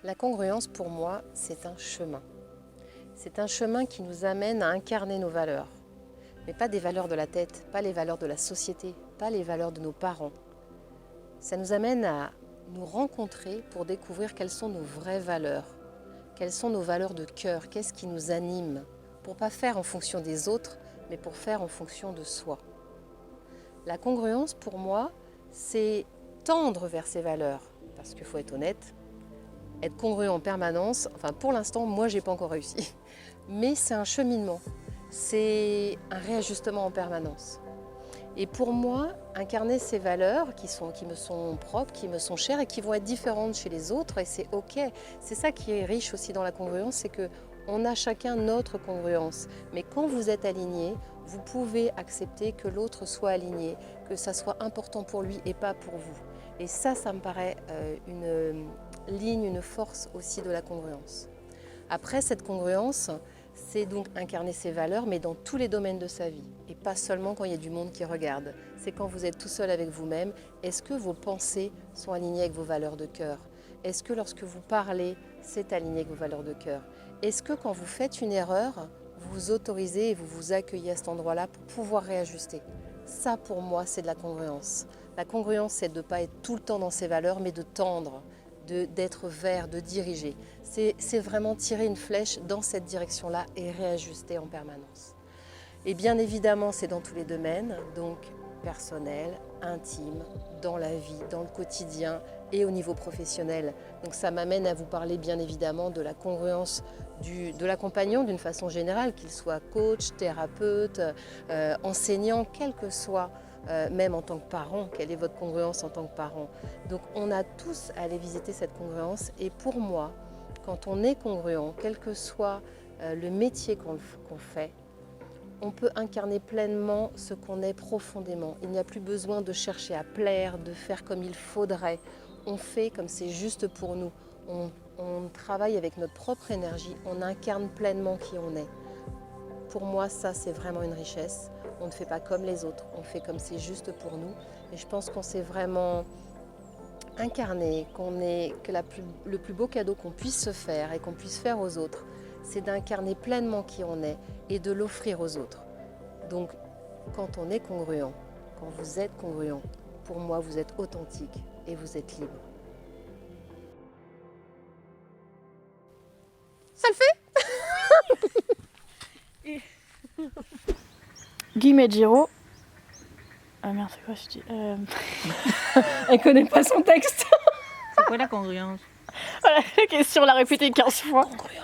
La congruence, pour moi, c'est un chemin. C'est un chemin qui nous amène à incarner nos valeurs. Mais pas des valeurs de la tête, pas les valeurs de la société, pas les valeurs de nos parents. Ça nous amène à nous rencontrer pour découvrir quelles sont nos vraies valeurs. Quelles sont nos valeurs de cœur, qu'est-ce qui nous anime, pour ne pas faire en fonction des autres, mais pour faire en fonction de soi. La congruence, pour moi, c'est tendre vers ces valeurs, parce qu'il faut être honnête, être congruent en permanence, enfin pour l'instant, moi, j'ai pas encore réussi, mais c'est un cheminement, c'est un réajustement en permanence. Et pour moi, incarner ces valeurs qui me sont propres, qui me sont chères et qui vont être différentes chez les autres, et c'est OK. C'est ça qui est riche aussi dans la congruence, c'est qu'on a chacun notre congruence. Mais quand vous êtes aligné, vous pouvez accepter que l'autre soit aligné, que ça soit important pour lui et pas pour vous. Et ça me paraît une ligne, une force aussi de la congruence. Après, cette congruence, c'est donc incarner ses valeurs, mais dans tous les domaines de sa vie. Et pas seulement quand il y a du monde qui regarde. C'est quand vous êtes tout seul avec vous-même. Est-ce que vos pensées sont alignées avec vos valeurs de cœur? Est-ce que lorsque vous parlez, c'est aligné avec vos valeurs de cœur? Est-ce que quand vous faites une erreur, vous vous autorisez et vous vous accueillez à cet endroit-là pour pouvoir réajuster? Ça, pour moi, c'est de la congruence. La congruence, c'est de ne pas être tout le temps dans ses valeurs, mais de tendre, d'être vert, de diriger. C'est vraiment tirer une flèche dans cette direction-là et réajuster en permanence. Et bien évidemment, c'est dans tous les domaines, donc personnel, intime, dans la vie, dans le quotidien et au niveau professionnel. Donc ça m'amène à vous parler bien évidemment de la congruence de l'accompagnant d'une façon générale, qu'il soit coach, thérapeute, enseignant, quel que soit, même en tant que parent, quelle est votre congruence en tant que parent. Donc on a tous à aller visiter cette congruence et pour moi, quand on est congruent, quel que soit le métier qu'on fait, on peut incarner pleinement ce qu'on est profondément. Il n'y a plus besoin de chercher à plaire, de faire comme il faudrait. On fait comme c'est juste pour nous. On travaille avec notre propre énergie, on incarne pleinement qui on est. Pour moi, ça, c'est vraiment une richesse. On ne fait pas comme les autres, on fait comme c'est juste pour nous. Et je pense qu'on s'est vraiment incarné, que le plus beau cadeau qu'on puisse se faire et qu'on puisse faire aux autres, c'est d'incarner pleinement qui on est et de l'offrir aux autres. Donc, quand on est congruent, quand vous êtes congruent, pour moi, vous êtes authentique et vous êtes libre. Ça le fait? Guillemette Giraud. Ah merde, c'est quoi je dis Elle connaît pas son texte. C'est quoi la congruence? Voilà, la question, on l'a répétée 15 fois. Congruent.